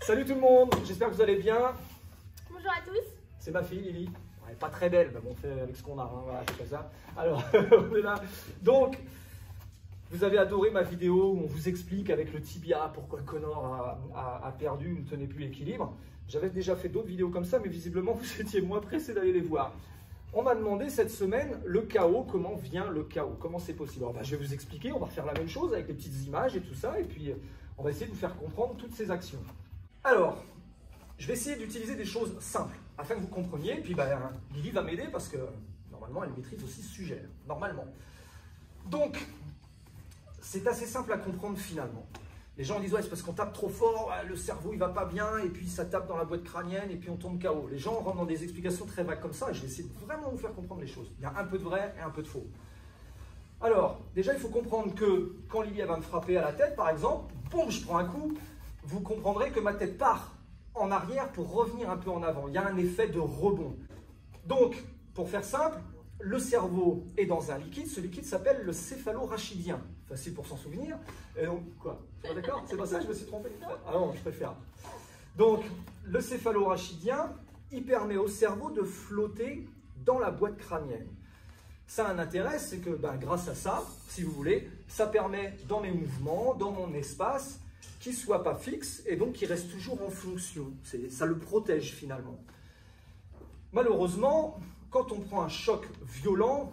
Salut tout le monde, j'espère que vous allez bien. Bonjour à tous. C'est ma fille Lily. Elle n'est pas très belle, mais bon, on fait avec ce qu'on a, hein, voilà, c'est comme ça. Alors, on est là. Donc, vous avez adoré ma vidéo où on vous explique avec le tibia pourquoi Connor a perdu, ne tenait plus l'équilibre. J'avais déjà fait d'autres vidéos comme ça, mais visiblement, vous étiez moins pressés d'aller les voir. On m'a demandé cette semaine le chaos, comment vient le chaos, comment c'est possible. Alors, je vais vous expliquer, on va refaire la même chose avec les petites images et tout ça, et puis on va essayer de vous faire comprendre toutes ces actions. Alors, je vais essayer d'utiliser des choses simples afin que vous compreniez. Puis Lily va m'aider parce que normalement elle maîtrise aussi ce sujet. Normalement. Donc, c'est assez simple à comprendre finalement. Les gens disent ouais, c'est parce qu'on tape trop fort, le cerveau il va pas bien, et puis ça tape dans la boîte crânienne, et puis on tombe KO. Les gens rentrent dans des explications très vagues comme ça, et je vais essayer de vraiment vous faire comprendre les choses. Il y a un peu de vrai et un peu de faux. Alors, déjà il faut comprendre que quand Lily va me frapper à la tête, par exemple, boum, je prends un coup. Vous comprendrez que ma tête part en arrière pour revenir un peu en avant. Il y a un effet de rebond. Donc, pour faire simple, le cerveau est dans un liquide. Ce liquide s'appelle le céphalo-rachidien. Facile pour s'en souvenir. Et donc, quoi? C'est pas d'accord? C'est pas ça? Je me suis trompé? Ah non, je préfère. Donc, le céphalo-rachidien, il permet au cerveau de flotter dans la boîte crânienne. Ça a un intérêt, c'est que grâce à ça, si vous voulez, ça permet dans mes mouvements, dans mon espace, qu'il ne soit pas fixe et donc qu'il reste toujours en fonction. Ça le protège finalement. Malheureusement, quand on prend un choc violent,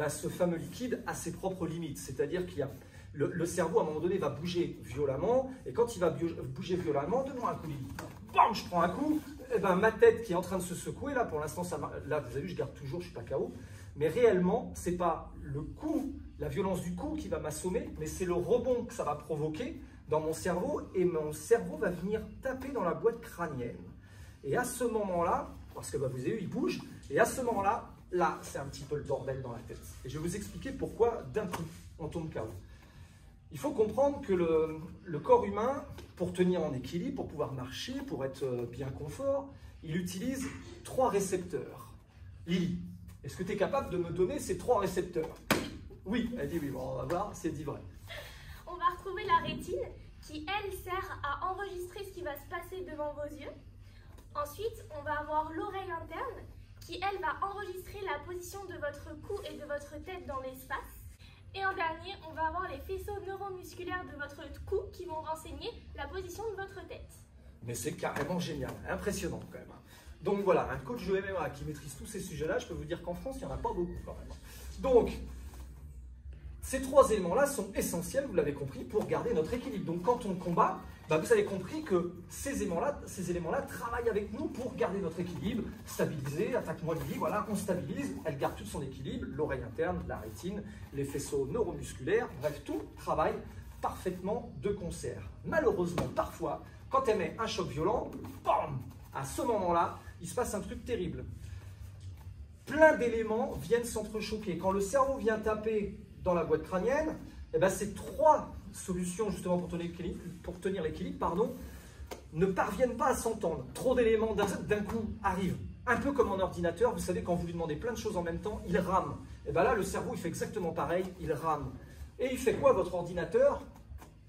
ce fameux liquide a ses propres limites. C'est-à-dire qu'il y a le cerveau à un moment donné va bouger violemment, et quand il va bouger violemment, donne-moi un coup, Lily. Bam, je prends un coup, et ma tête qui est en train de se secouer, là pour l'instant, là vous avez vu, je garde toujours, je ne suis pas KO, mais réellement, ce n'est pas le coup, la violence du coup qui va m'assommer, mais c'est le rebond que ça va provoquer dans mon cerveau, et mon cerveau va venir taper dans la boîte crânienne. Et à ce moment-là, parce que vous avez vu, il bouge, et à ce moment-là, là, c'est un petit peu le bordel dans la tête. Et je vais vous expliquer pourquoi d'un coup, on tombe KO. Il faut comprendre que le corps humain, pour tenir en équilibre, pour pouvoir marcher, pour être bien confort, il utilise 3 récepteurs. Lily, est-ce que tu es capable de me donner ces 3 récepteurs? Oui, elle dit oui, bon, on va voir si elle dit vrai. On va retrouver la rétine qui, elle, sert à enregistrer ce qui va se passer devant vos yeux. Ensuite, on va avoir l'oreille interne qui, elle, va enregistrer la position de votre cou et de votre tête dans l'espace. Et en dernier, on va avoir les faisceaux neuromusculaires de votre cou qui vont renseigner la position de votre tête. Mais c'est carrément génial, impressionnant quand même. Donc voilà, un coach de MMA qui maîtrise tous ces sujets-là, je peux vous dire qu'en France, il n'y en a pas beaucoup quand même. Donc, ces 3 éléments-là sont essentiels, vous l'avez compris, pour garder notre équilibre. Donc quand on combat, vous avez compris que ces éléments-là travaillent avec nous pour garder notre équilibre, stabiliser, attaque-moi Lily, voilà, on stabilise, elle garde tout son équilibre, l'oreille interne, la rétine, les faisceaux neuromusculaires, bref, tout travaille parfaitement de concert. Malheureusement, parfois, quand elle met un choc violent, bam, à ce moment-là, il se passe un truc terrible. Plein d'éléments viennent s'entrechoquer. Quand le cerveau vient taper dans la boîte crânienne, ces 3 solutions justement pour tenir l'équilibre, ne parviennent pas à s'entendre. Trop d'éléments d'un coup arrivent. Un peu comme en ordinateur, vous savez, quand vous lui demandez plein de choses en même temps, il rame. Et là, le cerveau, il fait exactement pareil, il rame. Et il fait quoi, votre ordinateur,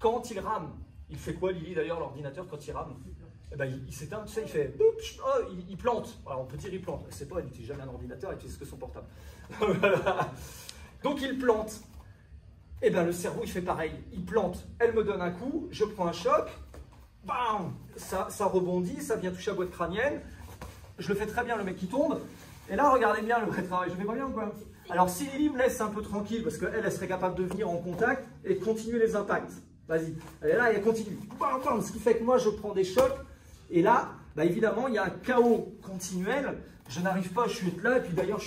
quand il rame? Il fait quoi, Lily, d'ailleurs, l'ordinateur, quand il rame? Il s'éteint, tu sais, il fait... il plante. Alors, on peut dire il plante. C'est pas, il n'utilise jamais un ordinateur, il utilise que son portable. Donc, il plante. Et le cerveau, il fait pareil. Il plante. Elle me donne un coup, je prends un choc. Bam, ça rebondit, ça vient toucher la boîte crânienne. Je le fais très bien, le mec qui tombe. Et là, regardez bien le vrai travail. Je fais pas bien ou quoi? Alors, si Lily me laisse un peu tranquille, parce qu'elle, elle serait capable de venir en contact et de continuer les impacts. Vas-y. Et là, elle continue. Bam, bam, ce qui fait que moi, je prends des chocs. Et là, évidemment, il y a un chaos continuel. Je n'arrive pas, je suis là, et puis d'ailleurs,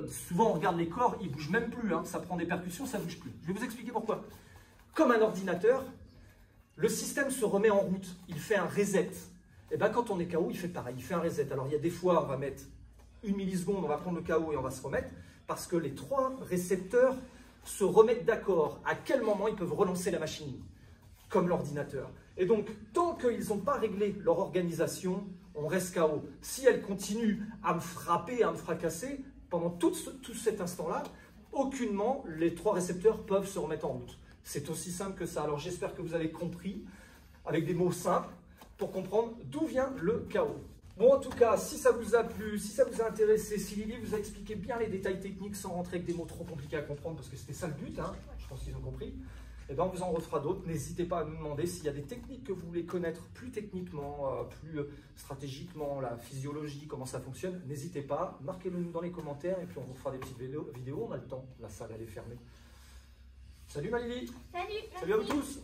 souvent on regarde les corps, ils ne bougent même plus, ça prend des percussions, ça ne bouge plus. Je vais vous expliquer pourquoi. Comme un ordinateur, le système se remet en route, il fait un reset. Et quand on est KO, il fait pareil, il fait un reset. Alors il y a des fois, on va mettre 1 milliseconde, on va prendre le KO et on va se remettre, parce que les 3 récepteurs se remettent d'accord à quel moment ils peuvent relancer la machine, comme l'ordinateur. Et donc, tant qu'ils n'ont pas réglé leur organisation, on reste KO. Si elle continue à me frapper, à me fracasser, pendant tout cet instant-là, aucunement les 3 récepteurs peuvent se remettre en route. C'est aussi simple que ça. Alors j'espère que vous avez compris, avec des mots simples, pour comprendre d'où vient le chaos. Bon, en tout cas, si ça vous a plu, si ça vous a intéressé, si Lily vous a expliqué bien les détails techniques sans rentrer avec des mots trop compliqués à comprendre, parce que c'était ça le but, hein, je pense qu'ils ont compris, et bien on vous en refera d'autres. N'hésitez pas à nous demander s'il y a des techniques que vous voulez connaître plus techniquement, plus stratégiquement, la physiologie, comment ça fonctionne. N'hésitez pas, marquez-le nous dans les commentaires, et puis on vous fera des petites vidéos. On a le temps, la salle elle est fermée. Salut ma Lily. Salut. Salut à vous tous.